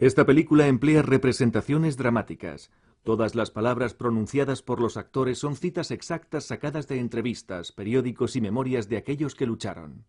Esta película emplea representaciones dramáticas. Todas las palabras pronunciadas por los actores son citas exactas sacadas de entrevistas, periódicos y memorias de aquellos que lucharon.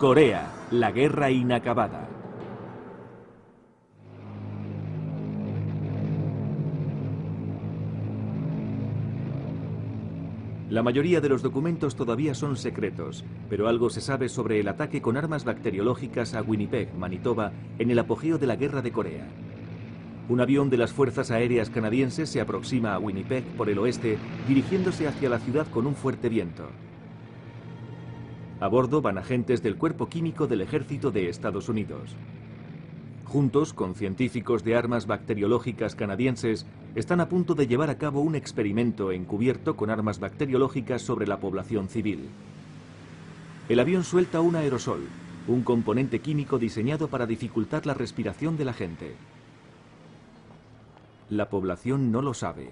Corea, la guerra inacabada. La mayoría de los documentos todavía son secretos, pero algo se sabe sobre el ataque con armas bacteriológicas a Winnipeg, Manitoba, en el apogeo de la Guerra de Corea. Un avión de las Fuerzas Aéreas Canadienses se aproxima a Winnipeg por el oeste, dirigiéndose hacia la ciudad con un fuerte viento. A bordo van agentes del Cuerpo Químico del Ejército de Estados Unidos. Juntos, con científicos de armas bacteriológicas canadienses, están a punto de llevar a cabo un experimento encubierto con armas bacteriológicas sobre la población civil. El avión suelta un aerosol, un componente químico diseñado para dificultar la respiración de la gente. La población no lo sabe.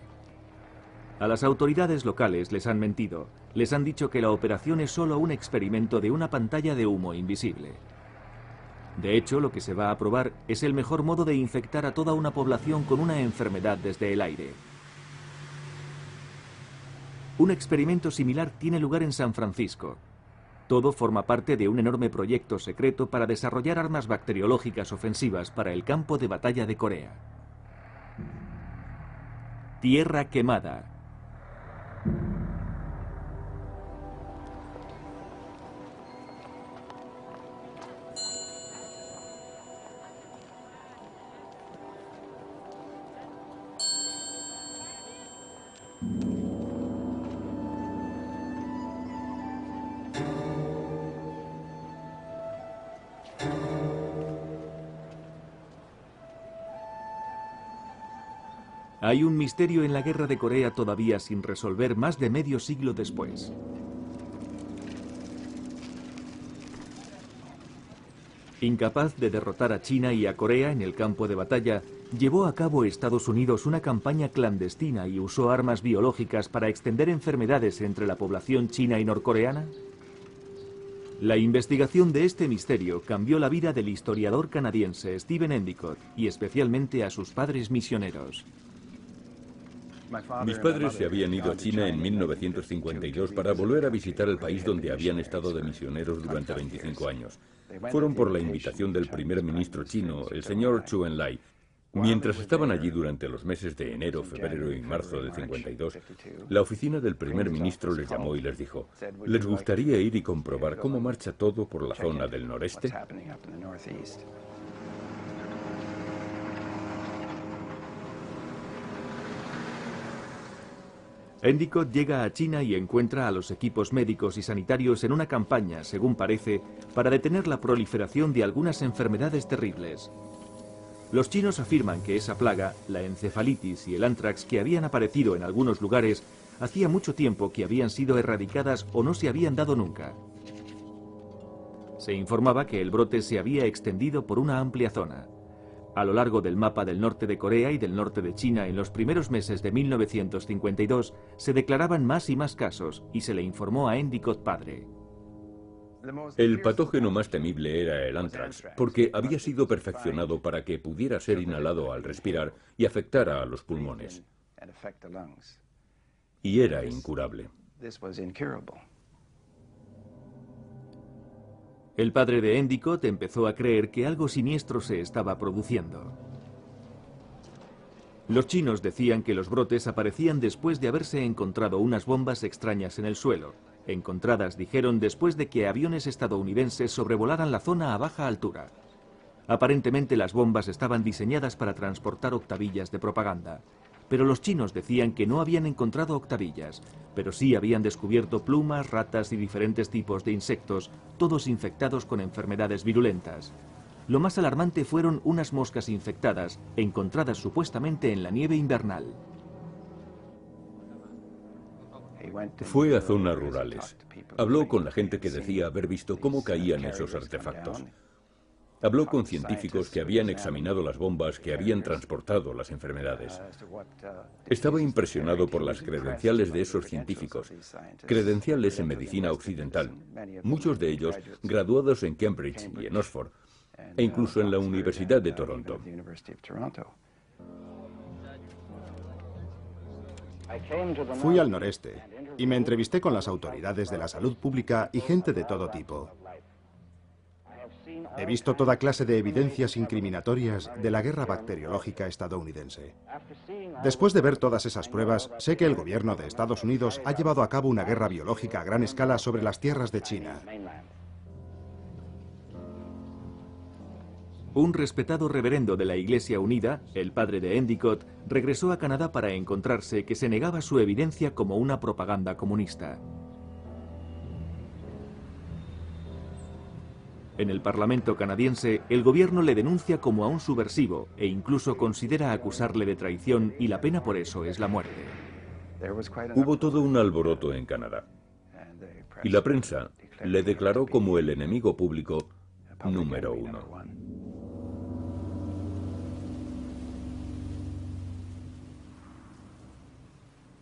A las autoridades locales les han mentido. Les han dicho que la operación es solo un experimento de una pantalla de humo invisible. De hecho, lo que se va a probar es el mejor modo de infectar a toda una población con una enfermedad desde el aire. Un experimento similar tiene lugar en San Francisco. Todo forma parte de un enorme proyecto secreto para desarrollar armas bacteriológicas ofensivas para el campo de batalla de Corea. Tierra quemada. Hay un misterio en la Guerra de Corea todavía sin resolver más de medio siglo después. Incapaz de derrotar a China y a Corea en el campo de batalla, llevó a cabo Estados Unidos una campaña clandestina y usó armas biológicas para extender enfermedades entre la población china y norcoreana. La investigación de este misterio cambió la vida del historiador canadiense Stephen Endicott y especialmente a sus padres misioneros. Mis padres se habían ido a China en 1952 para volver a visitar el país donde habían estado de misioneros durante 25 años. Fueron por la invitación del primer ministro chino, el señor Zhou Enlai. Mientras estaban allí durante los meses de enero, febrero y marzo del 52, la oficina del primer ministro les llamó y les dijo: ¿les gustaría ir y comprobar cómo marcha todo por la zona del noreste? Endicott llega a China y encuentra a los equipos médicos y sanitarios en una campaña, según parece, para detener la proliferación de algunas enfermedades terribles. Los chinos afirman que esa plaga, la encefalitis y el anthrax que habían aparecido en algunos lugares, hacía mucho tiempo que habían sido erradicadas o no se habían dado nunca. Se informaba que el brote se había extendido por una amplia zona. A lo largo del mapa del norte de Corea y del norte de China en los primeros meses de 1952 se declaraban más y más casos y se le informó a Endicott padre. El patógeno más temible era el anthrax, porque había sido perfeccionado para que pudiera ser inhalado al respirar y afectara a los pulmones. Y era incurable. El padre de Endicott empezó a creer que algo siniestro se estaba produciendo. Los chinos decían que los brotes aparecían después de haberse encontrado unas bombas extrañas en el suelo, encontradas, dijeron, después de que aviones estadounidenses sobrevolaran la zona a baja altura. Aparentemente las bombas estaban diseñadas para transportar octavillas de propaganda, pero los chinos decían que no habían encontrado octavillas, pero sí habían descubierto plumas, ratas y diferentes tipos de insectos, todos infectados con enfermedades virulentas. Lo más alarmante fueron unas moscas infectadas, encontradas supuestamente en la nieve invernal. Fue a zonas rurales. Habló con la gente que decía haber visto cómo caían esos artefactos. Habló con científicos que habían examinado las bombas que habían transportado las enfermedades. Estaba impresionado por las credenciales de esos científicos, credenciales en medicina occidental, muchos de ellos graduados en Cambridge y en Oxford, e incluso en la Universidad de Toronto. Fui al noreste y me entrevisté con las autoridades de la salud pública y gente de todo tipo. He visto toda clase de evidencias incriminatorias de la guerra bacteriológica estadounidense. Después de ver todas esas pruebas, sé que el gobierno de Estados Unidos ha llevado a cabo una guerra biológica a gran escala sobre las tierras de China. Un respetado reverendo de la Iglesia Unida, el padre de Endicott, regresó a Canadá para encontrarse que se negaba su evidencia como una propaganda comunista. En el Parlamento canadiense, el gobierno le denuncia como a un subversivo e incluso considera acusarle de traición y la pena por eso es la muerte. Hubo todo un alboroto en Canadá y la prensa le declaró como el enemigo público número 1.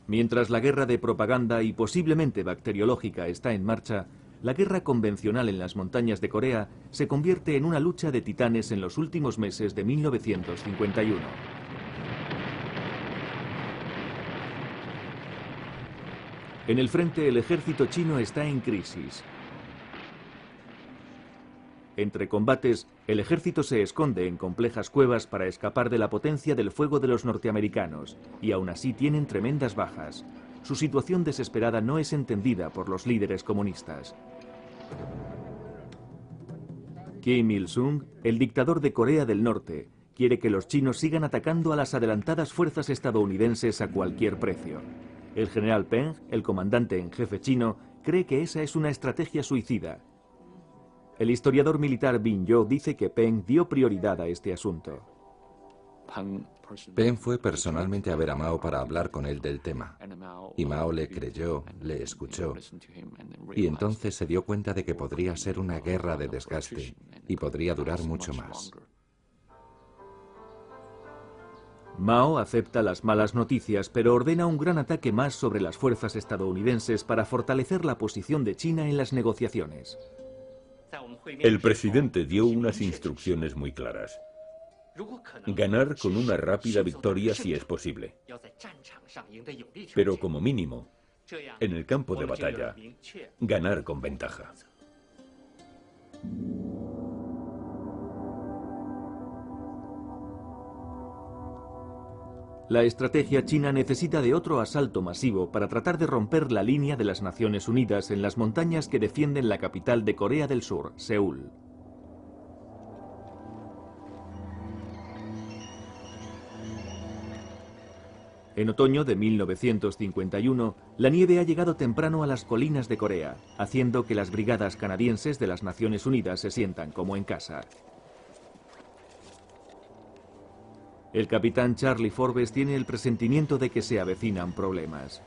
Mientras la guerra de propaganda y posiblemente bacteriológica está en marcha, la guerra convencional en las montañas de Corea se convierte en una lucha de titanes en los últimos meses de 1951. En el frente, el ejército chino está en crisis. Entre combates, el ejército se esconde en complejas cuevas para escapar de la potencia del fuego de los norteamericanos, y aún así tienen tremendas bajas. Su situación desesperada no es entendida por los líderes comunistas. Kim Il-sung, el dictador de Corea del Norte, quiere que los chinos sigan atacando a las adelantadas fuerzas estadounidenses a cualquier precio. El general Peng, el comandante en jefe chino, cree que esa es una estrategia suicida. El historiador militar Bin Yo dice que Peng dio prioridad a este asunto. Peng fue personalmente a ver a Mao para hablar con él del tema. Y Mao le creyó, le escuchó. Y entonces se dio cuenta de que podría ser una guerra de desgaste y podría durar mucho más. Mao acepta las malas noticias, pero ordena un gran ataque más sobre las fuerzas estadounidenses para fortalecer la posición de China en las negociaciones. El presidente dio unas instrucciones muy claras. Ganar con una rápida victoria si es posible. Pero como mínimo, en el campo de batalla, ganar con ventaja. La estrategia china necesita de otro asalto masivo para tratar de romper la línea de las Naciones Unidas en las montañas que defienden la capital de Corea del Sur, Seúl. En otoño de 1951, la nieve ha llegado temprano a las colinas de Corea, haciendo que las brigadas canadienses de las Naciones Unidas se sientan como en casa. El capitán Charlie Forbes tiene el presentimiento de que se avecinan problemas.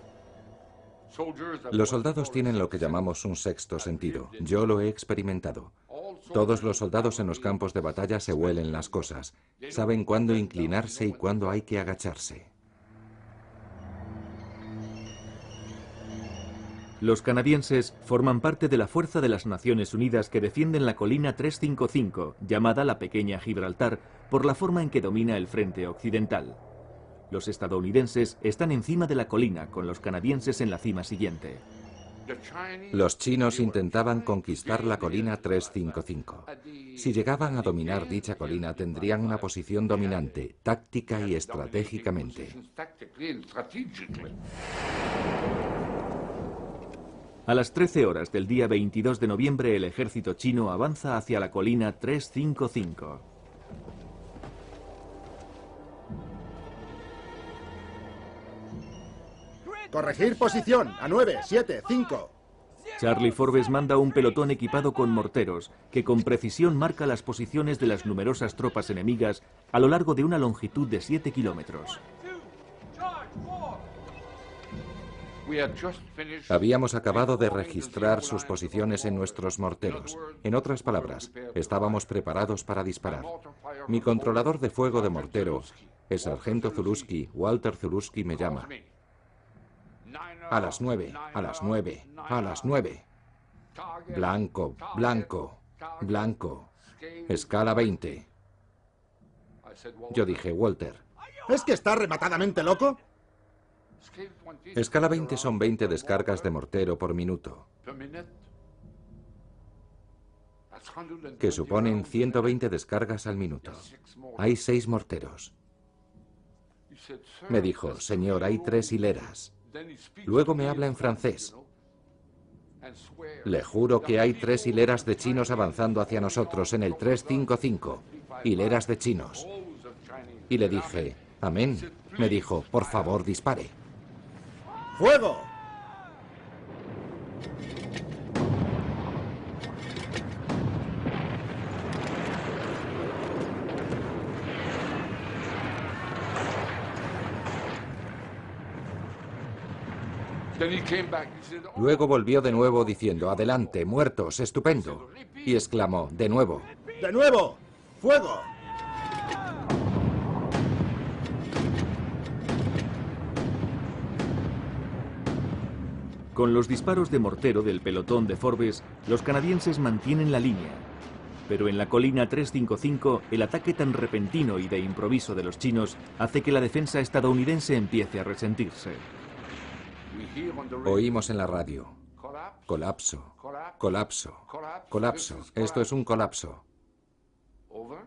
Los soldados tienen lo que llamamos un sexto sentido. Yo lo he experimentado. Todos los soldados en los campos de batalla se huelen las cosas. Saben cuándo inclinarse y cuándo hay que agacharse. Los canadienses forman parte de la fuerza de las Naciones Unidas que defienden la colina 355, llamada la Pequeña Gibraltar, por la forma en que domina el frente occidental. Los estadounidenses están encima de la colina, con los canadienses en la cima siguiente. Los chinos intentaban conquistar la colina 355. Si llegaban a dominar dicha colina, tendrían una posición dominante, táctica y estratégicamente. A las 13 horas del día 22 de noviembre, el ejército chino avanza hacia la colina 355. Corregir posición. A 9, 7, 5. Charlie Forbes manda un pelotón equipado con morteros, que con precisión marca las posiciones de las numerosas tropas enemigas a lo largo de una longitud de 7 kilómetros. Habíamos acabado de registrar sus posiciones en nuestros morteros. En otras palabras, estábamos preparados para disparar. Mi controlador de fuego de mortero, el sargento Zuluski, Walter Zuluski, me llama. A las 9, a las 9, a las 9. Blanco, blanco, blanco. Escala 20. Yo dije, Walter. ¿Es que está rematadamente loco? Escala 20 son 20 descargas de mortero por minuto, que suponen 120 descargas al minuto. Hay 6 morteros. Me dijo, señor, hay 3 hileras. Luego me habla en francés. Le juro que hay 3 hileras de chinos avanzando hacia nosotros en el 355. Hileras de chinos. Y le dije, amén. Me dijo, por favor, dispare. ¡Fuego! Luego volvió de nuevo diciendo, adelante, muertos, estupendo. Y exclamó, de nuevo. ¡De nuevo! ¡Fuego! Con los disparos de mortero del pelotón de Forbes, los canadienses mantienen la línea. Pero en la colina 355, el ataque tan repentino y de improviso de los chinos hace que la defensa estadounidense empiece a resentirse. Oímos en la radio. Colapso, colapso, colapso. Esto es un colapso.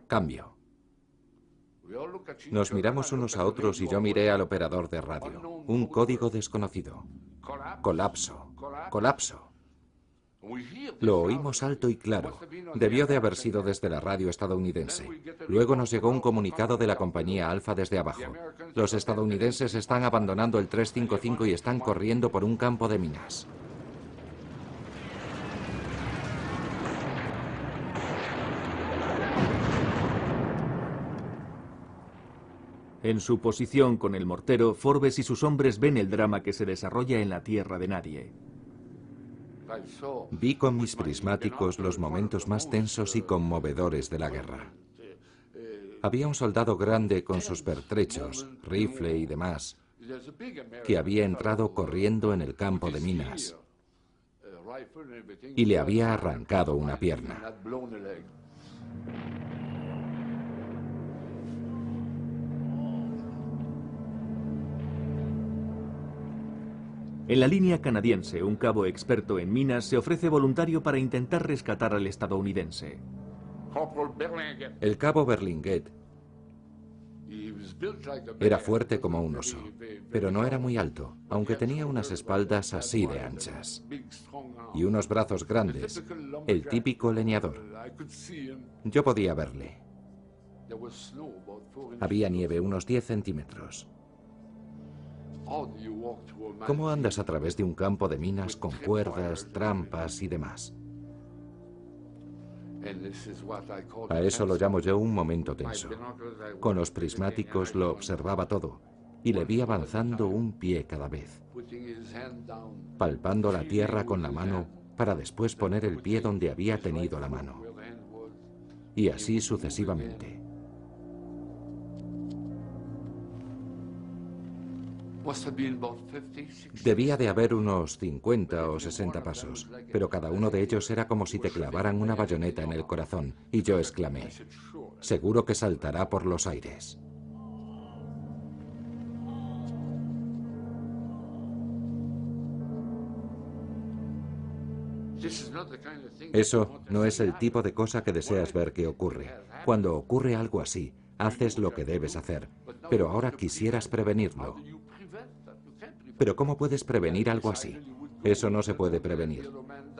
Cambio. Nos miramos unos a otros y yo miré al operador de radio. Un código desconocido. Colapso, colapso. Lo oímos alto y claro. Debió de haber sido desde la radio estadounidense. Luego nos llegó un comunicado de la compañía Alfa desde abajo. Los estadounidenses están abandonando el 355 y están corriendo por un campo de minas. En su posición con el mortero, Forbes y sus hombres ven el drama que se desarrolla en la tierra de nadie. Vi con mis prismáticos los momentos más tensos y conmovedores de la guerra. Había un soldado grande con sus pertrechos, rifle y demás, que había entrado corriendo en el campo de minas y le había arrancado una pierna. En la línea canadiense, un cabo experto en minas se ofrece voluntario para intentar rescatar al estadounidense. El cabo Berlinguet era fuerte como un oso, pero no era muy alto, aunque tenía unas espaldas así de anchas y unos brazos grandes, el típico leñador. Yo podía verle. Había nieve unos 10 centímetros. ¿Cómo andas a través de un campo de minas con cuerdas, trampas y demás? A eso lo llamo yo un momento tenso. Con los prismáticos lo observaba todo y le vi avanzando un pie cada vez, palpando la tierra con la mano para después poner el pie donde había tenido la mano. Y así sucesivamente. Debía de haber unos 50 o 60 pasos, pero cada uno de ellos era como si te clavaran una bayoneta en el corazón, y yo exclamé, seguro que saltará por los aires. Eso no es el tipo de cosa que deseas ver que ocurre. Cuando ocurre algo así, haces lo que debes hacer, pero ahora quisieras prevenirlo. Pero ¿cómo puedes prevenir algo así? Eso no se puede prevenir.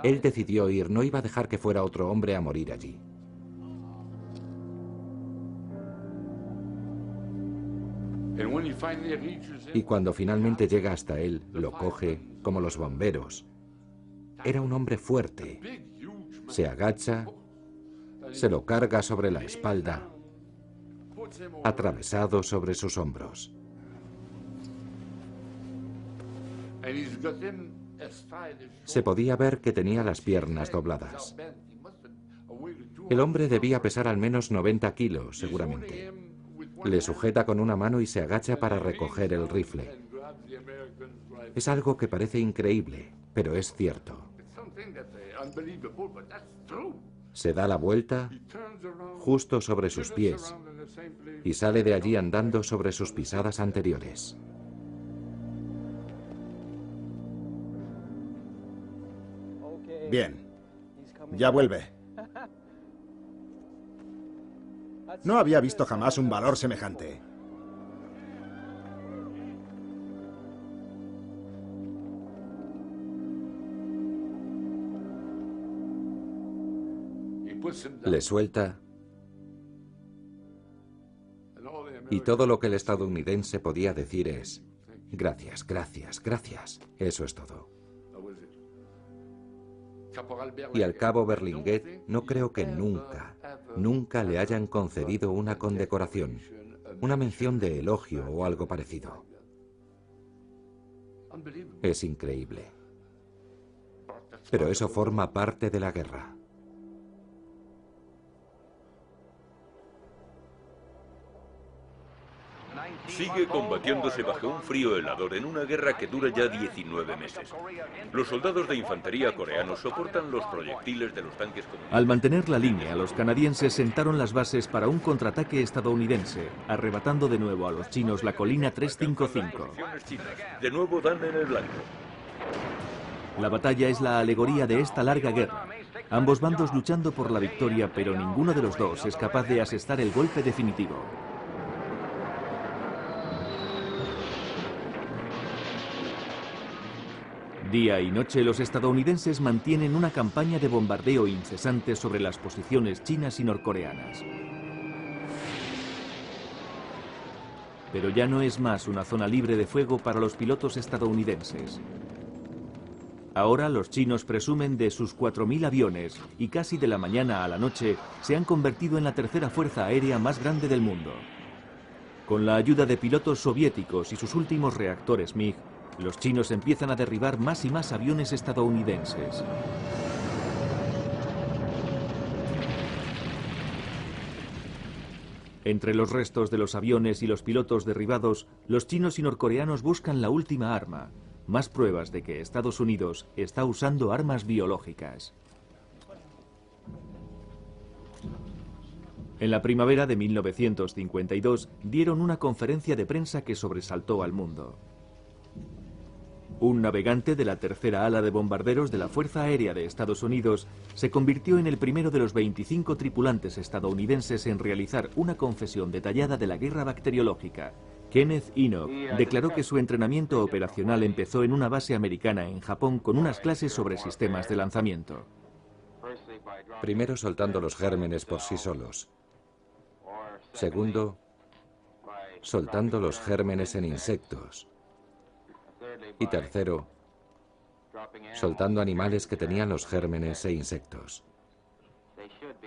Él decidió ir, no iba a dejar que fuera otro hombre a morir allí. Y cuando finalmente llega hasta él, lo coge como los bomberos. Era un hombre fuerte. Se agacha, se lo carga sobre la espalda, atravesado sobre sus hombros. Se podía ver que tenía las piernas dobladas. El hombre debía pesar al menos 90 kilos, seguramente. Le sujeta con una mano y se agacha para recoger el rifle. Es algo que parece increíble, pero es cierto. Se da la vuelta justo sobre sus pies y sale de allí andando sobre sus pisadas anteriores. Bien. Ya vuelve. No había visto jamás un valor semejante. Le suelta y todo lo que el estadounidense podía decir es: gracias, gracias, gracias. Eso es todo. Y al cabo Berlinguet no creo que nunca le hayan concedido una condecoración, una mención de elogio o algo parecido. Es increíble. Pero eso forma parte de la guerra. Sigue combatiéndose bajo un frío helador en una guerra que dura ya 19 meses. Los soldados de infantería coreanos soportan los proyectiles de los tanques comunistas. Al mantener la línea, los canadienses sentaron las bases para un contraataque estadounidense, arrebatando de nuevo a los chinos la colina 355. De nuevo dan en el blanco. La batalla es la alegoría de esta larga guerra. Ambos bandos luchando por la victoria, pero ninguno de los dos es capaz de asestar el golpe definitivo. Día y noche los estadounidenses mantienen una campaña de bombardeo incesante sobre las posiciones chinas y norcoreanas. Pero ya no es más una zona libre de fuego para los pilotos estadounidenses. Ahora los chinos presumen de sus 4.000 aviones y casi de la mañana a la noche se han convertido en la tercera fuerza aérea más grande del mundo. Con la ayuda de pilotos soviéticos y sus últimos reactores MiG, los chinos empiezan a derribar más y más aviones estadounidenses. Entre los restos de los aviones y los pilotos derribados, los chinos y norcoreanos buscan la última arma, más pruebas de que Estados Unidos está usando armas biológicas. En la primavera de 1952 dieron una conferencia de prensa que sobresaltó al mundo. Un navegante de la tercera ala de bombarderos de la Fuerza Aérea de Estados Unidos se convirtió en el primero de los 25 tripulantes estadounidenses en realizar una confesión detallada de la guerra bacteriológica. Kenneth Enoch declaró que su entrenamiento operacional empezó en una base americana en Japón con unas clases sobre sistemas de lanzamiento. Primero, soltando los gérmenes por sí solos. Segundo, soltando los gérmenes en insectos. Y tercero, soltando animales que tenían los gérmenes e insectos.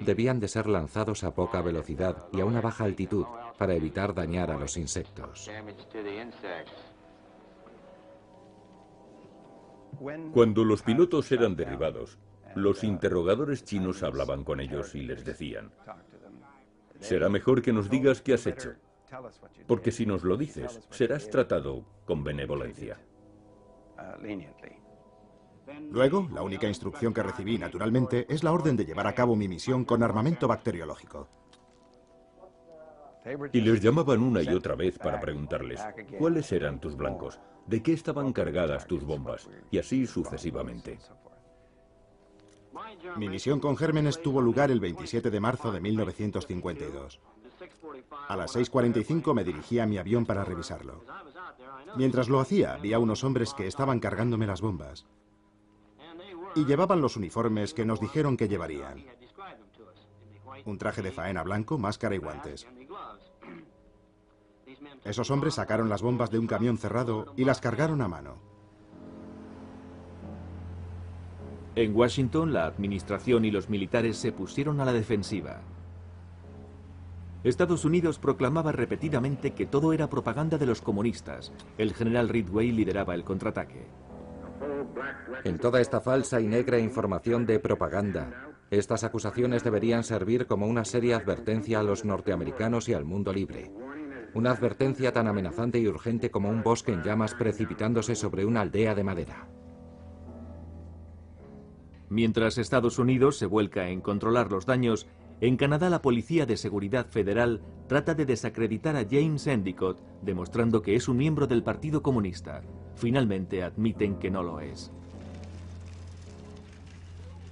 Debían de ser lanzados a poca velocidad y a una baja altitud para evitar dañar a los insectos. Cuando los pilotos eran derribados, los interrogadores chinos hablaban con ellos y les decían: será mejor que nos digas qué has hecho, porque si nos lo dices, serás tratado con benevolencia. Luego, la única instrucción que recibí, naturalmente, es la orden de llevar a cabo mi misión con armamento bacteriológico. Y les llamaban una y otra vez para preguntarles: ¿cuáles eran tus blancos? ¿De qué estaban cargadas tus bombas? Y así sucesivamente. Mi misión con gérmenes tuvo lugar el 27 de marzo de 1952. A las 6:45 me dirigí a mi avión para revisarlo. Mientras lo hacía, vi a unos hombres que estaban cargándome las bombas. Y llevaban los uniformes que nos dijeron que llevarían. Un traje de faena blanco, máscara y guantes. Esos hombres sacaron las bombas de un camión cerrado y las cargaron a mano. En Washington, la administración y los militares se pusieron a la defensiva. Estados Unidos proclamaba repetidamente que todo era propaganda de los comunistas. El general Ridgway lideraba el contraataque. En toda esta falsa y negra información de propaganda, estas acusaciones deberían servir como una seria advertencia a los norteamericanos y al mundo libre. Una advertencia tan amenazante y urgente como un bosque en llamas precipitándose sobre una aldea de madera. Mientras Estados Unidos se vuelca en controlar los daños, en Canadá la Policía de Seguridad Federal trata de desacreditar a James Endicott, demostrando que es un miembro del Partido Comunista. Finalmente admiten que no lo es.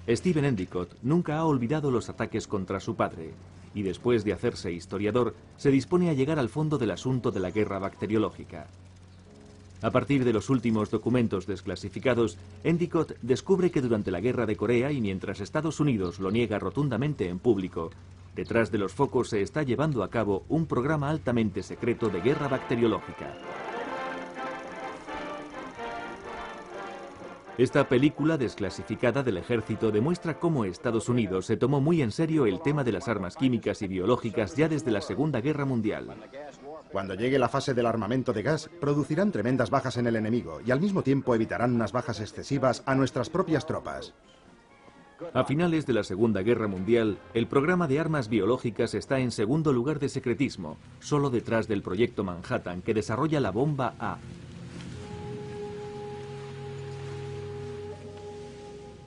Stephen Endicott nunca ha olvidado los ataques contra su padre, y después de hacerse historiador, se dispone a llegar al fondo del asunto de la guerra bacteriológica. A partir de los últimos documentos desclasificados, Endicott descubre que durante la Guerra de Corea y mientras Estados Unidos lo niega rotundamente en público, detrás de los focos se está llevando a cabo un programa altamente secreto de guerra bacteriológica. Esta película desclasificada del ejército demuestra cómo Estados Unidos se tomó muy en serio el tema de las armas químicas y biológicas ya desde la Segunda Guerra Mundial. Cuando llegue la fase del armamento de gas, producirán tremendas bajas en el enemigo y al mismo tiempo evitarán unas bajas excesivas a nuestras propias tropas. A finales de la Segunda Guerra Mundial, el programa de armas biológicas está en segundo lugar de secretismo, solo detrás del proyecto Manhattan que desarrolla la bomba A.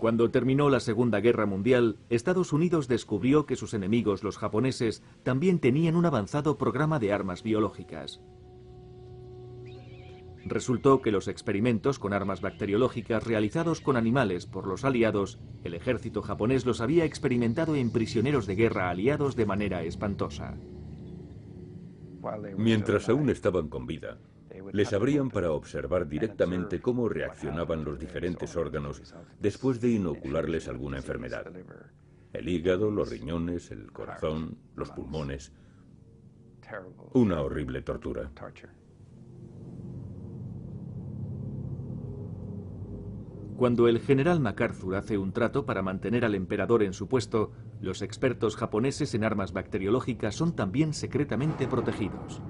Cuando terminó la Segunda Guerra Mundial, Estados Unidos descubrió que sus enemigos, los japoneses, también tenían un avanzado programa de armas biológicas. Resultó que los experimentos con armas bacteriológicas realizados con animales por los aliados, el ejército japonés los había experimentado en prisioneros de guerra aliados de manera espantosa. Mientras aún estaban con vida, les abrían para observar directamente cómo reaccionaban los diferentes órganos después de inocularles alguna enfermedad. El hígado, los riñones, el corazón, los pulmones. Una horrible tortura. Cuando el general MacArthur hace un trato para mantener al emperador en su puesto, los expertos japoneses en armas bacteriológicas son también secretamente protegidos.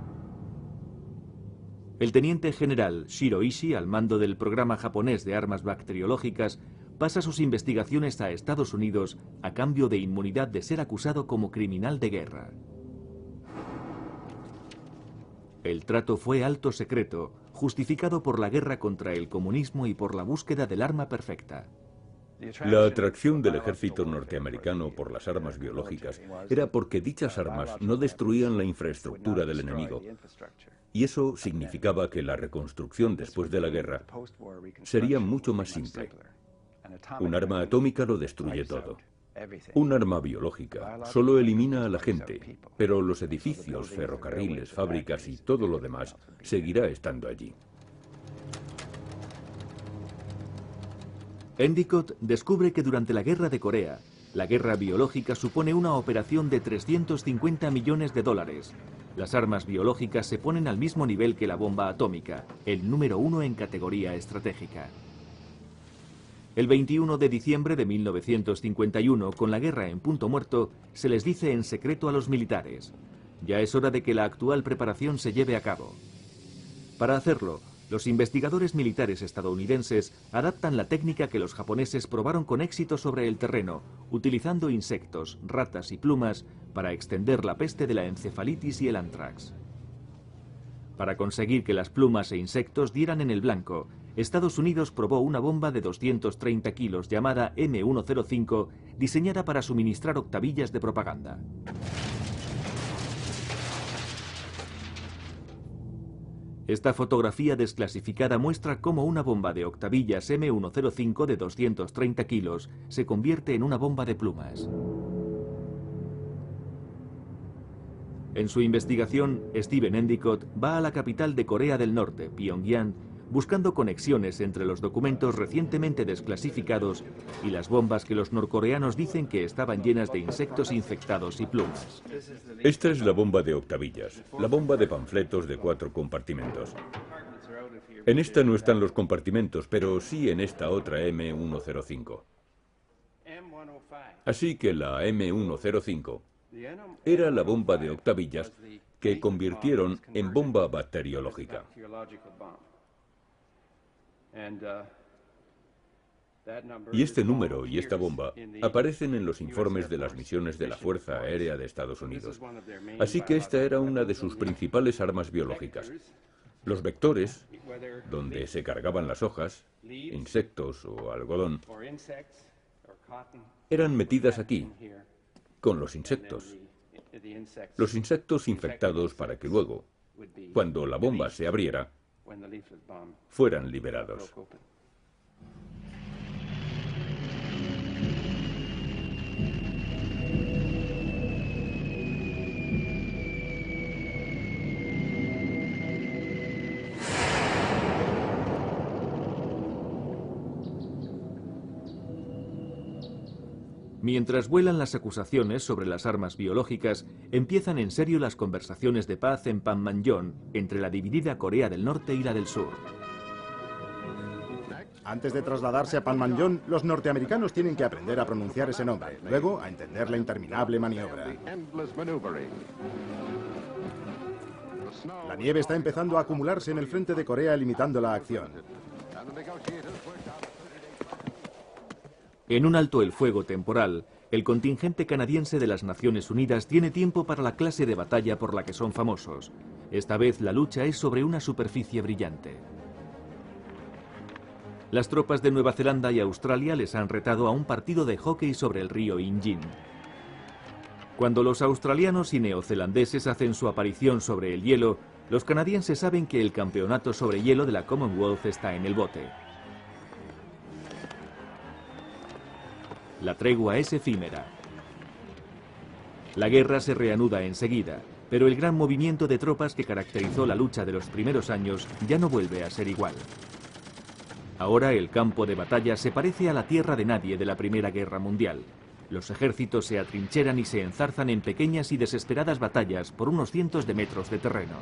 El teniente general Shiro Ishii, al mando del programa japonés de armas bacteriológicas, pasa sus investigaciones a Estados Unidos a cambio de inmunidad de ser acusado como criminal de guerra. El trato fue alto secreto, justificado por la guerra contra el comunismo y por la búsqueda del arma perfecta. La atracción del ejército norteamericano por las armas biológicas era porque dichas armas no destruían la infraestructura del enemigo, y eso significaba que la reconstrucción después de la guerra sería mucho más simple. Un arma atómica lo destruye todo. Un arma biológica solo elimina a la gente, pero los edificios, ferrocarriles, fábricas y todo lo demás seguirá estando allí. Endicott descubre que durante la Guerra de Corea, la guerra biológica supone una operación de 350 millones de dólares. Las armas biológicas se ponen al mismo nivel que la bomba atómica, el número 1 en categoría estratégica. El 21 de diciembre de 1951, con la guerra en punto muerto, se les dice en secreto a los militares: ya es hora de que la actual preparación se lleve a cabo. Para hacerlo, los investigadores militares estadounidenses adaptan la técnica que los japoneses probaron con éxito sobre el terreno, utilizando insectos, ratas y plumas para extender la peste de la encefalitis y el anthrax. Para conseguir que las plumas e insectos dieran en el blanco, Estados Unidos probó una bomba de 230 kilos llamada M105, diseñada para suministrar octavillas de propaganda. Esta fotografía desclasificada muestra cómo una bomba de octavillas M105 de 230 kilos se convierte en una bomba de plumas. En su investigación, Stephen Endicott va a la capital de Corea del Norte, Pyongyang, buscando conexiones entre los documentos recientemente desclasificados y las bombas que los norcoreanos dicen que estaban llenas de insectos infectados y plumas. Esta es la bomba de octavillas, la bomba de panfletos de 4 compartimentos. En esta no están los compartimentos, pero sí en esta otra M105. Así que la M105 era la bomba de octavillas que convirtieron en bomba bacteriológica. Y este número y esta bomba aparecen en los informes de las misiones de la Fuerza Aérea de Estados Unidos. Así que esta era una de sus principales armas biológicas. Los vectores, donde se cargaban las hojas, insectos o algodón, eran metidas aquí, con los insectos. Los insectos infectados para que luego, cuando la bomba se abriera, fueran liberados. Mientras vuelan las acusaciones sobre las armas biológicas, empiezan en serio las conversaciones de paz en Panmunjom entre la dividida Corea del Norte y la del Sur. Antes de trasladarse a Panmunjom, los norteamericanos tienen que aprender a pronunciar ese nombre, luego a entender la interminable maniobra. La nieve está empezando a acumularse en el frente de Corea, limitando la acción. En un alto el fuego temporal, el contingente canadiense de las Naciones Unidas tiene tiempo para la clase de batalla por la que son famosos. Esta vez la lucha es sobre una superficie brillante. Las tropas de Nueva Zelanda y Australia les han retado a un partido de hockey sobre el río Injin. Cuando los australianos y neozelandeses hacen su aparición sobre el hielo, los canadienses saben que el campeonato sobre hielo de la Commonwealth está en el bote. La tregua es efímera. La guerra se reanuda enseguida, pero el gran movimiento de tropas que caracterizó la lucha de los primeros años ya no vuelve a ser igual. Ahora el campo de batalla se parece a la tierra de nadie de la Primera Guerra Mundial. Los ejércitos se atrincheran y se enzarzan en pequeñas y desesperadas batallas por unos cientos de metros de terreno.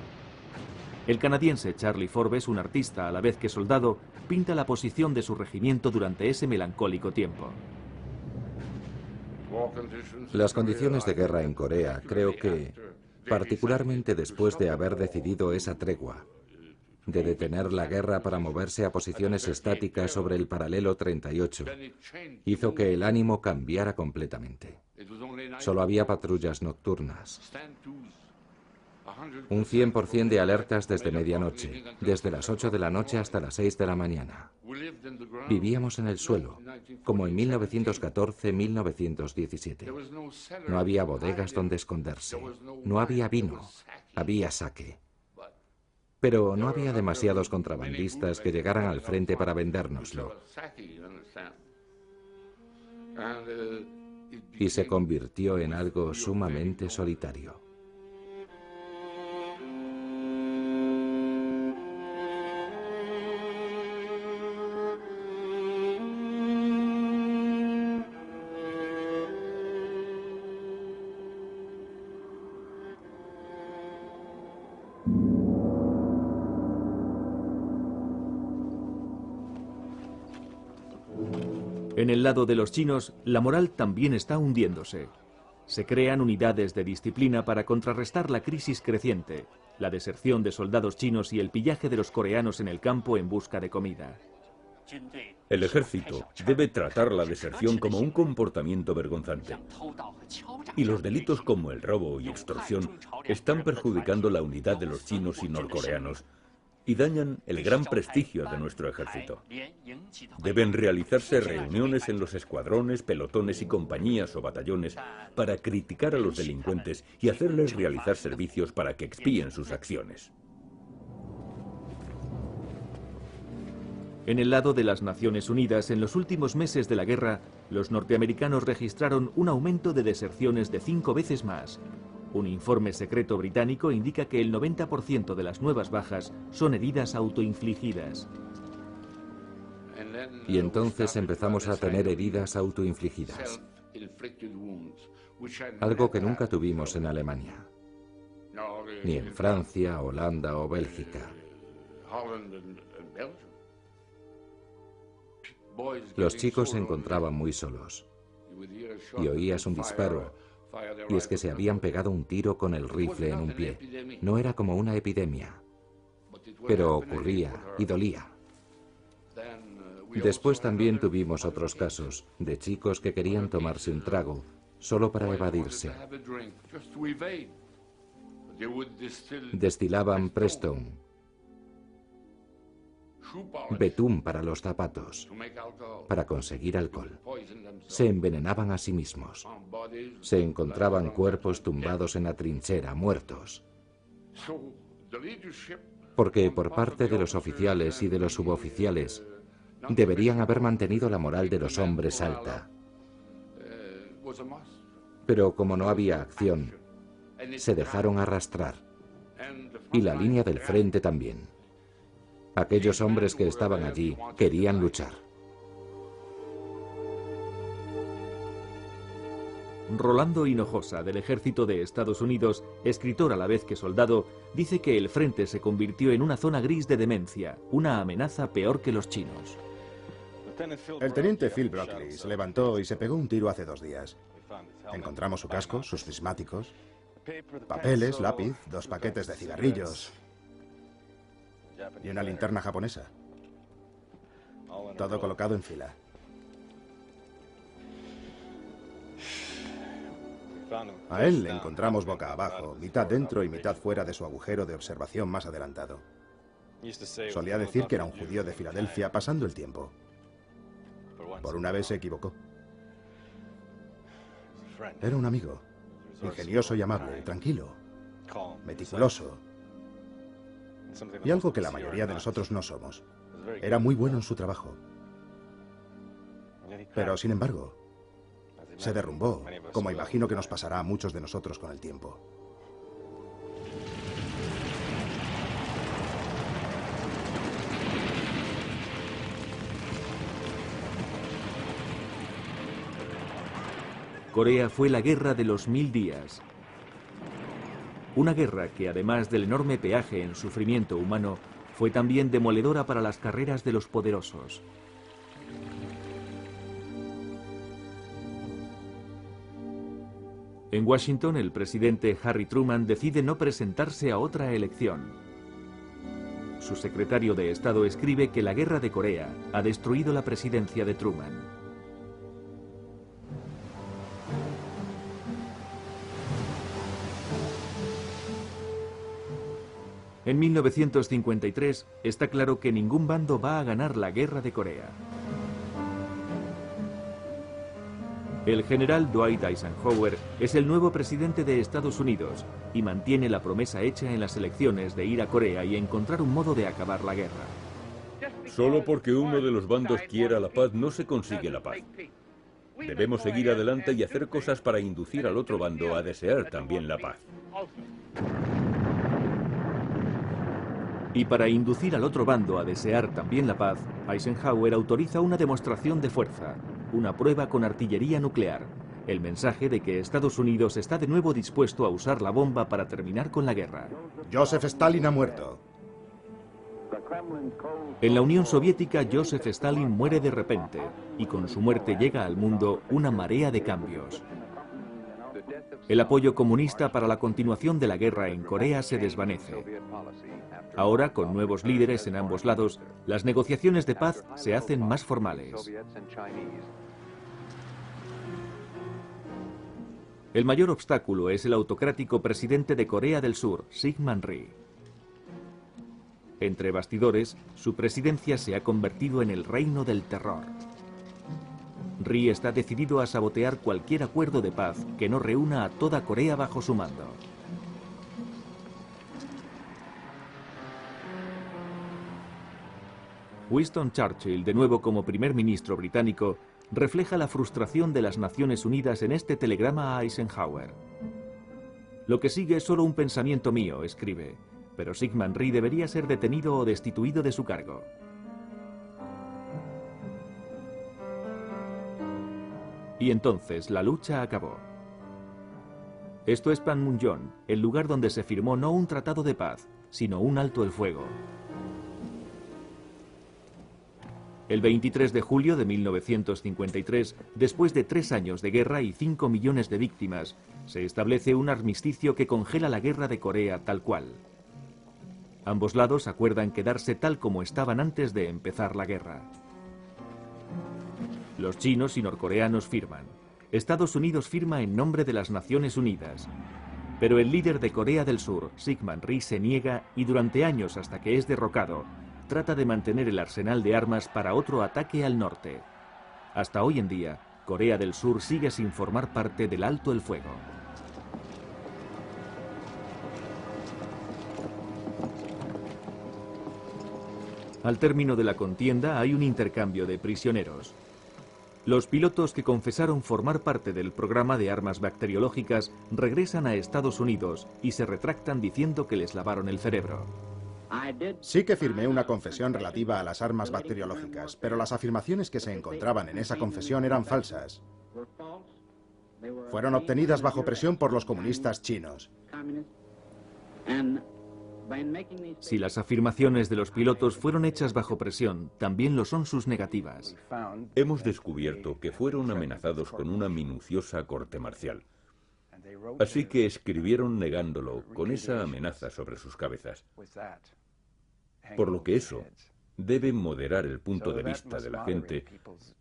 El canadiense Charlie Forbes, un artista a la vez que soldado, pinta la posición de su regimiento durante ese melancólico tiempo. Las condiciones de guerra en Corea, creo que, particularmente después de haber decidido esa tregua, de detener la guerra para moverse a posiciones estáticas sobre el paralelo 38, hizo que el ánimo cambiara completamente. Solo había patrullas nocturnas. Un 100% de alertas desde medianoche, desde las 8 de la noche hasta las 6 de la mañana. Vivíamos en el suelo, como en 1914-1917. No había bodegas donde esconderse, no había vino, había sake. Pero no había demasiados contrabandistas que llegaran al frente para vendérnoslo. Y se convirtió en algo sumamente solitario. En el lado de los chinos, la moral también está hundiéndose. Se crean unidades de disciplina para contrarrestar la crisis creciente, la deserción de soldados chinos y el pillaje de los coreanos en el campo en busca de comida. El ejército debe tratar la deserción como un comportamiento vergonzante. Y los delitos como el robo y extorsión están perjudicando la unidad de los chinos y norcoreanos y dañan el gran prestigio de nuestro ejército. Deben realizarse reuniones en los escuadrones, pelotones y compañías o batallones para criticar a los delincuentes y hacerles realizar servicios para que expíen sus acciones. En el lado de las Naciones Unidas, en los últimos meses de la guerra, los norteamericanos registraron un aumento de deserciones de 5 veces más. Un informe secreto británico indica que el 90% de las nuevas bajas son heridas autoinfligidas. Y entonces empezamos a tener heridas autoinfligidas, algo que nunca tuvimos en Alemania, ni en Francia, Holanda o Bélgica. Los chicos se encontraban muy solos y oías un disparo, y es que se habían pegado un tiro con el rifle en un pie. No era como una epidemia, pero ocurría y dolía. Después también tuvimos otros casos de chicos que querían tomarse un trago solo para evadirse. Destilaban Preston, betún para los zapatos, para conseguir alcohol. Se envenenaban a sí mismos. Se encontraban cuerpos tumbados en la trinchera, muertos. Porque por parte de los oficiales y de los suboficiales deberían haber mantenido la moral de los hombres alta. Pero como no había acción, se dejaron arrastrar. Y la línea del frente también. Aquellos hombres que estaban allí querían luchar. Rolando Hinojosa, del Ejército de Estados Unidos, escritor a la vez que soldado, dice que el frente se convirtió en una zona gris de demencia, una amenaza peor que los chinos. El teniente Phil Brockley se levantó y se pegó un tiro hace 2 días. Encontramos su casco, sus prismáticos, papeles, lápiz, 2 paquetes de cigarrillos y una linterna japonesa. Todo colocado en fila. A él le encontramos boca abajo, mitad dentro y mitad fuera de su agujero de observación más adelantado. Solía decir que era un judío de Filadelfia pasando el tiempo. Por una vez se equivocó. Era un amigo, ingenioso y amable, tranquilo, meticuloso, y algo que la mayoría de nosotros no somos. Era muy bueno en su trabajo. Pero, sin embargo, se derrumbó, como imagino que nos pasará a muchos de nosotros con el tiempo. Corea fue la guerra de los 1000 días. Una guerra que, además del enorme peaje en sufrimiento humano, fue también demoledora para las carreras de los poderosos. En Washington, el presidente Harry Truman decide no presentarse a otra elección. Su secretario de Estado escribe que la guerra de Corea ha destruido la presidencia de Truman. En 1953 está claro que ningún bando va a ganar la guerra de Corea. El general Dwight Eisenhower es el nuevo presidente de Estados Unidos y mantiene la promesa hecha en las elecciones de ir a Corea y encontrar un modo de acabar la guerra. Solo porque uno de los bandos quiera la paz no se consigue la paz. Debemos seguir adelante y hacer cosas para inducir al otro bando a desear también la paz. Y para inducir al otro bando a desear también la paz, Eisenhower autoriza una demostración de fuerza, una prueba con artillería nuclear, el mensaje de que Estados Unidos está de nuevo dispuesto a usar la bomba para terminar con la guerra. Joseph Stalin ha muerto. En la Unión Soviética, Joseph Stalin muere de repente, y con su muerte llega al mundo una marea de cambios. El apoyo comunista para la continuación de la guerra en Corea se desvanece. Ahora, con nuevos líderes en ambos lados, las negociaciones de paz se hacen más formales. El mayor obstáculo es el autocrático presidente de Corea del Sur, Syngman Rhee. Entre bastidores, su presidencia se ha convertido en el reino del terror. Rhee está decidido a sabotear cualquier acuerdo de paz que no reúna a toda Corea bajo su mando. Winston Churchill, de nuevo como primer ministro británico, refleja la frustración de las Naciones Unidas en este telegrama a Eisenhower. Lo que sigue es solo un pensamiento mío, escribe, pero Syngman Rhee debería ser detenido o destituido de su cargo. Y entonces la lucha acabó. Esto es Panmunjom, el lugar donde se firmó no un tratado de paz, sino un alto el fuego. El 23 de julio de 1953, después de 3 años de guerra y 5 millones de víctimas, se establece un armisticio que congela la guerra de Corea tal cual. Ambos lados acuerdan quedarse tal como estaban antes de empezar la guerra. Los chinos y norcoreanos firman. Estados Unidos firma en nombre de las Naciones Unidas. Pero el líder de Corea del Sur, Syngman Rhee, se niega y durante años hasta que es derrocado, trata de mantener el arsenal de armas para otro ataque al norte. Hasta hoy en día, Corea del Sur sigue sin formar parte del alto el fuego. Al término de la contienda hay un intercambio de prisioneros. Los pilotos que confesaron formar parte del programa de armas bacteriológicas regresan a Estados Unidos y se retractan diciendo que les lavaron el cerebro. Sí que firmé una confesión relativa a las armas bacteriológicas, pero las afirmaciones que se encontraban en esa confesión eran falsas. Fueron obtenidas bajo presión por los comunistas chinos. Si las afirmaciones de los pilotos fueron hechas bajo presión, también lo son sus negativas. Hemos descubierto que fueron amenazados con una minuciosa corte marcial. Así que escribieron negándolo, con esa amenaza sobre sus cabezas. Por lo que eso debe moderar el punto de vista de la gente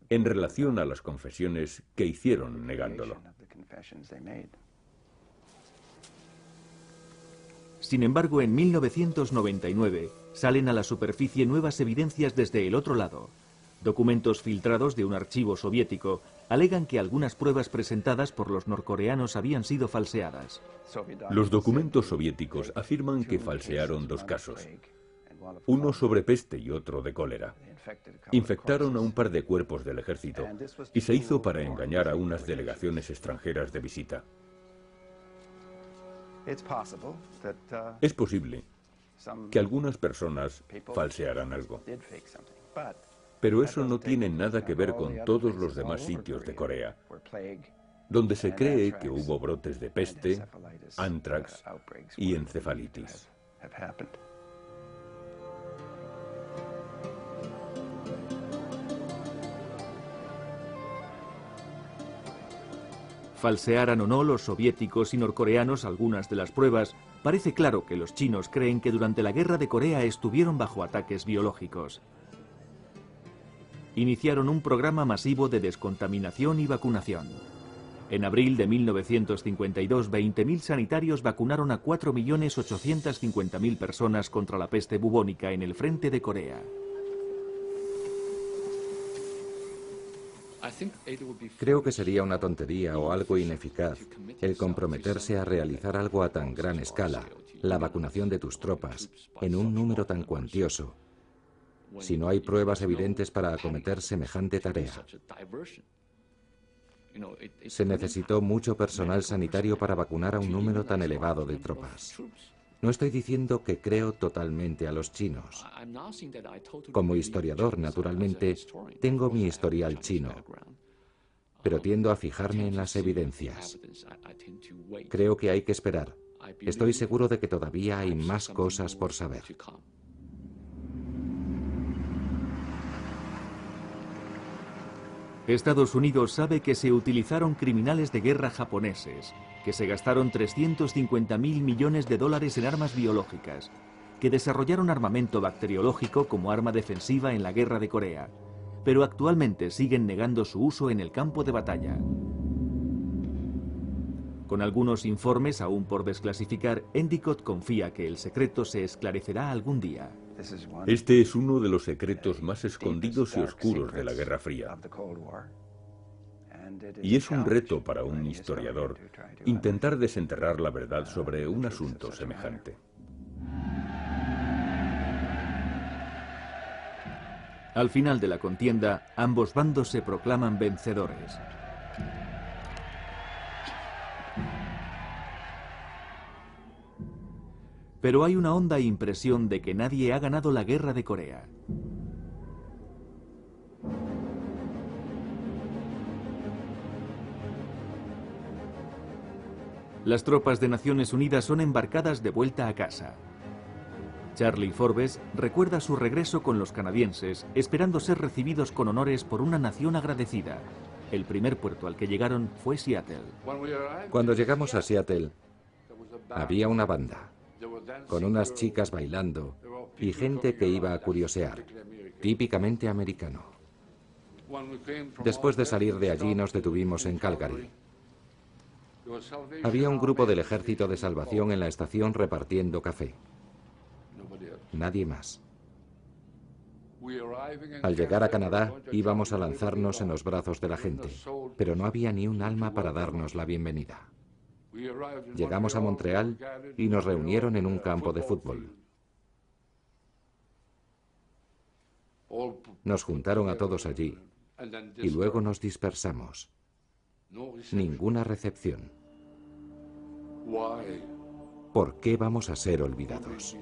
en relación a las confesiones que hicieron negándolo. Sin embargo, en 1999 salen a la superficie nuevas evidencias desde el otro lado. Documentos filtrados de un archivo soviético alegan que algunas pruebas presentadas por los norcoreanos habían sido falseadas. Los documentos soviéticos afirman que falsearon 2 casos, uno sobre peste y otro de cólera. Infectaron a un par de cuerpos del ejército y se hizo para engañar a unas delegaciones extranjeras de visita. Es posible que algunas personas falsearan algo, pero eso no tiene nada que ver con todos los demás sitios de Corea, donde se cree que hubo brotes de peste, antrax y encefalitis. Falsearan o no los soviéticos y norcoreanos algunas de las pruebas, parece claro que los chinos creen que durante la guerra de Corea estuvieron bajo ataques biológicos. Iniciaron un programa masivo de descontaminación y vacunación. En abril de 1952, 20.000 sanitarios vacunaron a 4.850.000 personas contra la peste bubónica en el frente de Corea. Creo que sería una tontería o algo ineficaz el comprometerse a realizar algo a tan gran escala, la vacunación de tus tropas, en un número tan cuantioso, si no hay pruebas evidentes para acometer semejante tarea. Se necesitó mucho personal sanitario para vacunar a un número tan elevado de tropas. No estoy diciendo que creo totalmente a los chinos. Como historiador, naturalmente, tengo mi historial chino, pero tiendo a fijarme en las evidencias. Creo que hay que esperar. Estoy seguro de que todavía hay más cosas por saber. Estados Unidos sabe que se utilizaron criminales de guerra japoneses, que se gastaron 350.000 millones de dólares en armas biológicas, que desarrollaron armamento bacteriológico como arma defensiva en la guerra de Corea, pero actualmente siguen negando su uso en el campo de batalla. Con algunos informes aún por desclasificar, Endicott confía que el secreto se esclarecerá algún día. Este es uno de los secretos más escondidos y oscuros de la Guerra Fría. Y es un reto para un historiador intentar desenterrar la verdad sobre un asunto semejante. Al final de la contienda, ambos bandos se proclaman vencedores. Pero hay una honda impresión de que nadie ha ganado la guerra de Corea. Las tropas de Naciones Unidas son embarcadas de vuelta a casa. Charlie Forbes recuerda su regreso con los canadienses, esperando ser recibidos con honores por una nación agradecida. El primer puerto al que llegaron fue Seattle. Cuando llegamos a Seattle, había una banda, con unas chicas bailando y gente que iba a curiosear, típicamente americano. Después de salir de allí nos detuvimos en Calgary. Había un grupo del Ejército de Salvación en la estación repartiendo café. Nadie más. Al llegar a Canadá íbamos a lanzarnos en los brazos de la gente, pero no había ni un alma para darnos la bienvenida. Llegamos a Montreal y nos reunieron en un campo de fútbol. Nos juntaron a todos allí y luego nos dispersamos. Ninguna recepción. ¿Por qué vamos a ser olvidados?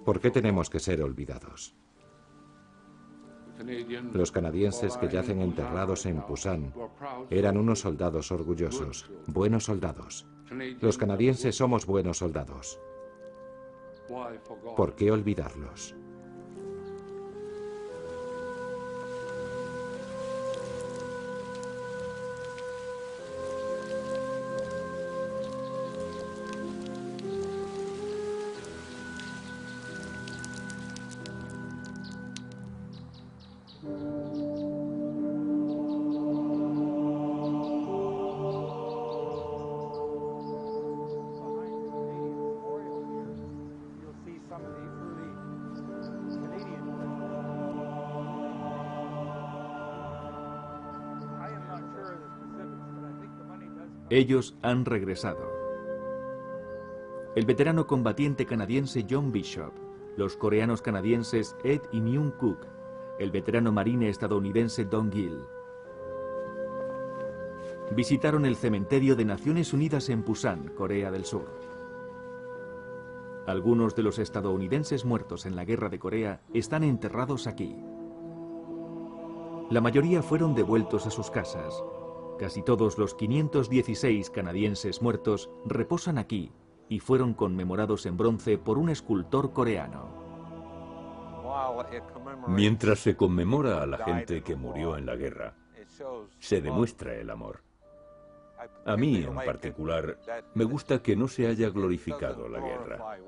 ¿Por qué tenemos que ser olvidados? Los canadienses que yacen enterrados en Pusan eran unos soldados orgullosos, buenos soldados. Los canadienses somos buenos soldados. ¿Por qué olvidarlos? Ellos han regresado. El veterano combatiente canadiense John Bishop, los coreanos canadienses Ed y Myung Cook, el veterano marine estadounidense Don Gill. Visitaron el cementerio de Naciones Unidas en Pusan, Corea del Sur. Algunos de los estadounidenses muertos en la Guerra de Corea están enterrados aquí. La mayoría fueron devueltos a sus casas. Casi todos los 516 canadienses muertos reposan aquí y fueron conmemorados en bronce por un escultor coreano. Mientras se conmemora a la gente que murió en la guerra, se demuestra el amor. A mí, en particular, me gusta que no se haya glorificado la guerra.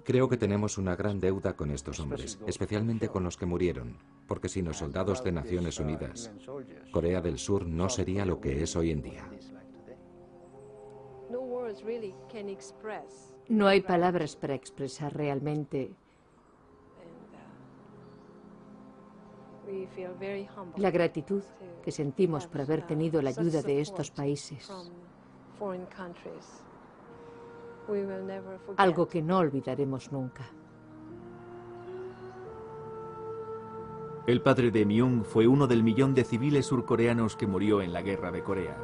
Creo que tenemos una gran deuda con estos hombres, especialmente con los que murieron, porque sin los soldados de Naciones Unidas, Corea del Sur no sería lo que es hoy en día. No hay palabras para expresar realmente la gratitud que sentimos por haber tenido la ayuda de estos países. Algo que no olvidaremos nunca. El padre de Myung fue uno del millón de civiles surcoreanos que murió en la Guerra de Corea.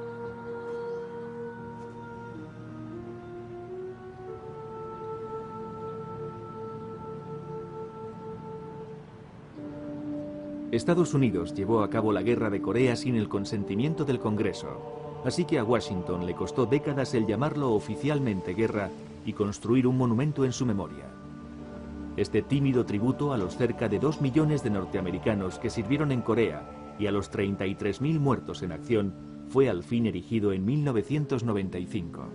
Estados Unidos llevó a cabo la Guerra de Corea sin el consentimiento del Congreso. Así que a Washington le costó décadas el llamarlo oficialmente guerra y construir un monumento en su memoria. Este tímido tributo a los cerca de 2 millones de norteamericanos que sirvieron en Corea y a los 33.000 muertos en acción fue al fin erigido en 1995.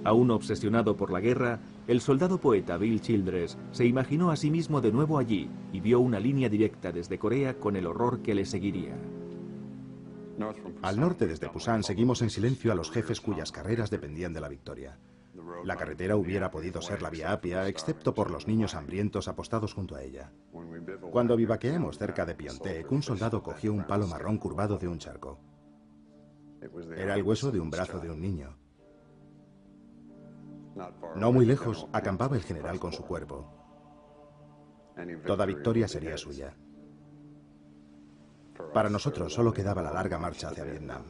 Aún obsesionado por la guerra, el soldado poeta Bill Childress se imaginó a sí mismo de nuevo allí y vio una línea directa desde Corea con el horror que le seguiría. Al norte desde Pusan seguimos en silencio a los jefes cuyas carreras dependían de la victoria. La carretera hubiera podido ser la vía Apia, excepto por los niños hambrientos apostados junto a ella. Cuando vivaqueamos cerca de Pyeongtaek, un soldado cogió un palo marrón curvado de un charco. Era el hueso de un brazo de un niño. No muy lejos acampaba el general con su cuerpo. Toda victoria sería suya. Para nosotros solo quedaba la larga marcha hacia Vietnam.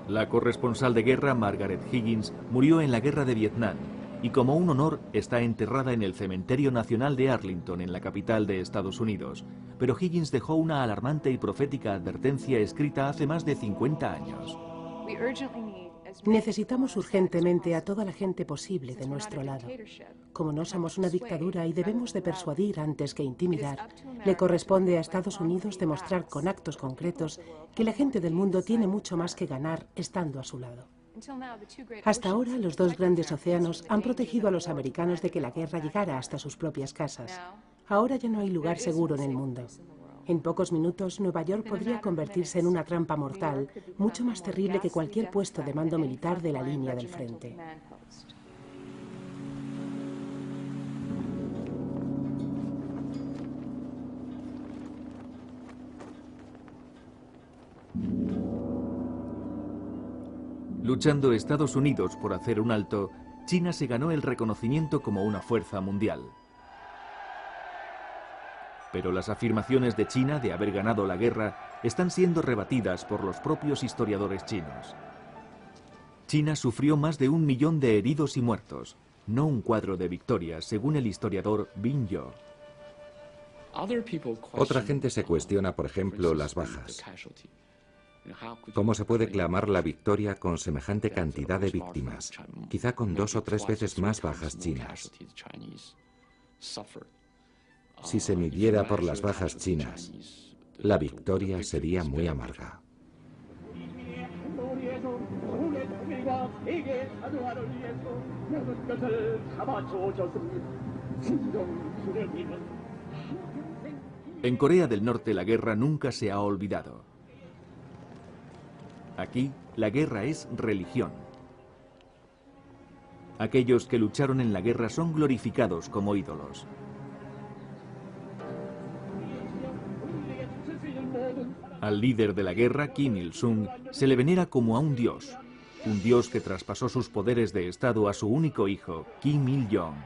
La corresponsal de guerra Margaret Higgins murió en la guerra de Vietnam y como un honor está enterrada en el Cementerio Nacional de Arlington, en la capital de Estados Unidos. Pero Higgins dejó una alarmante y profética advertencia escrita hace más de 50 años. Necesitamos urgentemente a toda la gente posible de nuestro lado. Como no somos una dictadura y debemos de persuadir antes que intimidar, le corresponde a Estados Unidos demostrar con actos concretos que la gente del mundo tiene mucho más que ganar estando a su lado. Hasta ahora, los dos grandes océanos han protegido a los americanos de que la guerra llegara hasta sus propias casas. Ahora ya no hay lugar seguro en el mundo. En pocos minutos, Nueva York podría convertirse en una trampa mortal, mucho más terrible que cualquier puesto de mando militar de la línea del frente. Luchando Estados Unidos por hacer un alto, China se ganó el reconocimiento como una fuerza mundial. Pero las afirmaciones de China de haber ganado la guerra están siendo rebatidas por los propios historiadores chinos. China sufrió más de 1 millón de heridos y muertos, no un cuadro de victorias, según el historiador Bin Yo. Otra gente se cuestiona, por ejemplo, las bajas. ¿Cómo se puede clamar la victoria con semejante cantidad de víctimas? Quizá con 2 o 3 veces más bajas chinas. Si se midiera por las bajas chinas, la victoria sería muy amarga. En Corea del Norte la guerra nunca se ha olvidado. Aquí, la guerra es religión. Aquellos que lucharon en la guerra son glorificados como ídolos. Al líder de la guerra, Kim Il-sung, se le venera como a un dios que traspasó sus poderes de Estado a su único hijo, Kim Il-jong.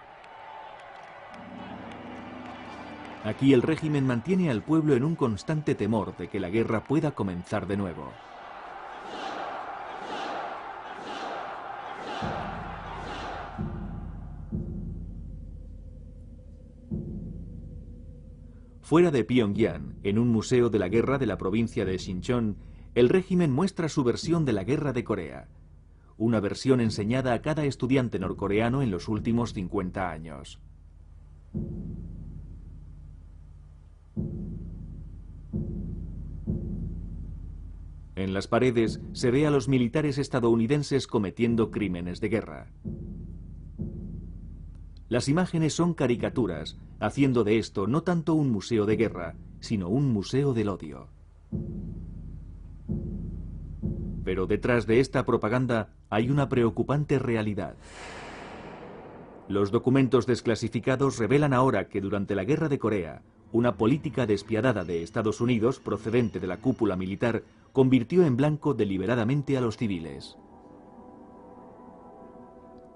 Aquí el régimen mantiene al pueblo en un constante temor de que la guerra pueda comenzar de nuevo. Fuera de Pyongyang, en un museo de la guerra de la provincia de Sinchon, el régimen muestra su versión de la guerra de Corea. Una versión enseñada a cada estudiante norcoreano en los últimos 50 años. En las paredes se ve a los militares estadounidenses cometiendo crímenes de guerra. Las imágenes son caricaturas, haciendo de esto no tanto un museo de guerra, sino un museo del odio. Pero detrás de esta propaganda hay una preocupante realidad. Los documentos desclasificados revelan ahora que durante la Guerra de Corea, una política despiadada de Estados Unidos procedente de la cúpula militar convirtió en blanco deliberadamente a los civiles.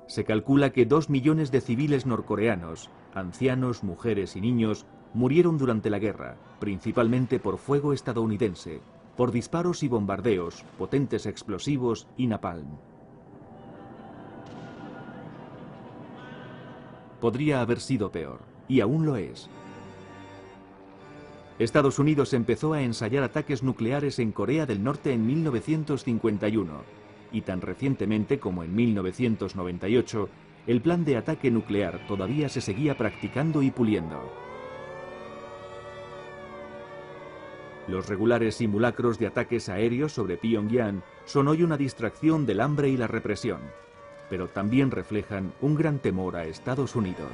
Se calcula que 2 millones de civiles norcoreanos, ancianos, mujeres y niños, murieron durante la guerra, principalmente por fuego estadounidense, por disparos y bombardeos, potentes explosivos y napalm. Podría haber sido peor, y aún lo es. Estados Unidos empezó a ensayar ataques nucleares en Corea del Norte en 1951, y tan recientemente como en 1998, el plan de ataque nuclear todavía se seguía practicando y puliendo. Los regulares simulacros de ataques aéreos sobre Pyongyang son hoy una distracción del hambre y la represión, pero también reflejan un gran temor a Estados Unidos.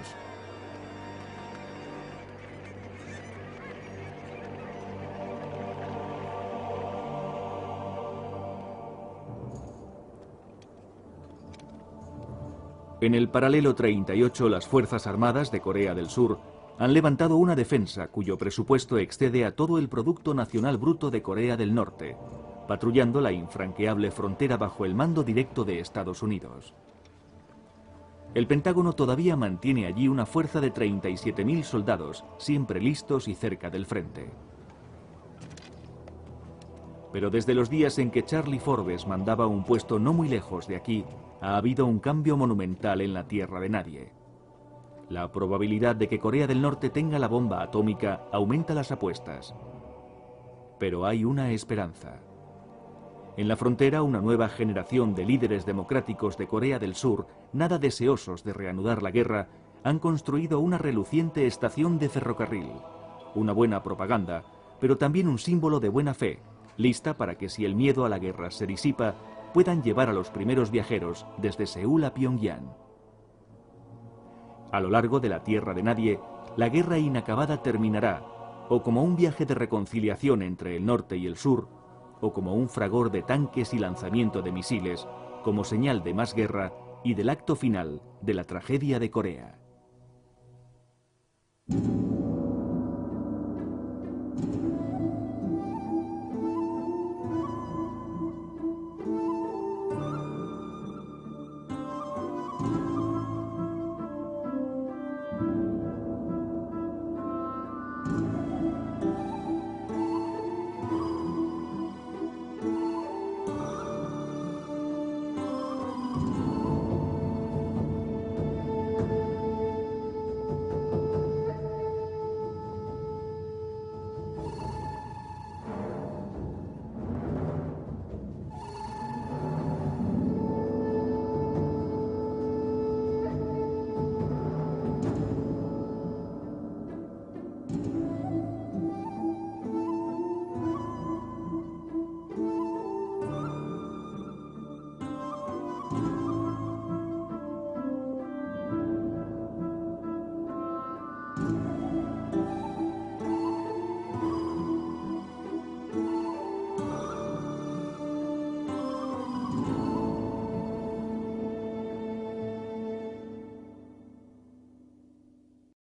En el paralelo 38, las Fuerzas Armadas de Corea del Sur han levantado una defensa cuyo presupuesto excede a todo el Producto Nacional Bruto de Corea del Norte, patrullando la infranqueable frontera bajo el mando directo de Estados Unidos. El Pentágono todavía mantiene allí una fuerza de 37.000 soldados, siempre listos y cerca del frente. Pero desde los días en que Charlie Forbes mandaba un puesto no muy lejos de aquí, ha habido un cambio monumental en la tierra de nadie. La probabilidad de que Corea del Norte tenga la bomba atómica aumenta las apuestas. Pero hay una esperanza. En la frontera, una nueva generación de líderes democráticos de Corea del Sur, nada deseosos de reanudar la guerra, han construido una reluciente estación de ferrocarril. Una buena propaganda, pero también un símbolo de buena fe, lista para que si el miedo a la guerra se disipa, puedan llevar a los primeros viajeros desde Seúl a Pyongyang. A lo largo de la tierra de nadie, la guerra inacabada terminará, o como un viaje de reconciliación entre el norte y el sur, o como un fragor de tanques y lanzamiento de misiles, como señal de más guerra y del acto final de la tragedia de Corea.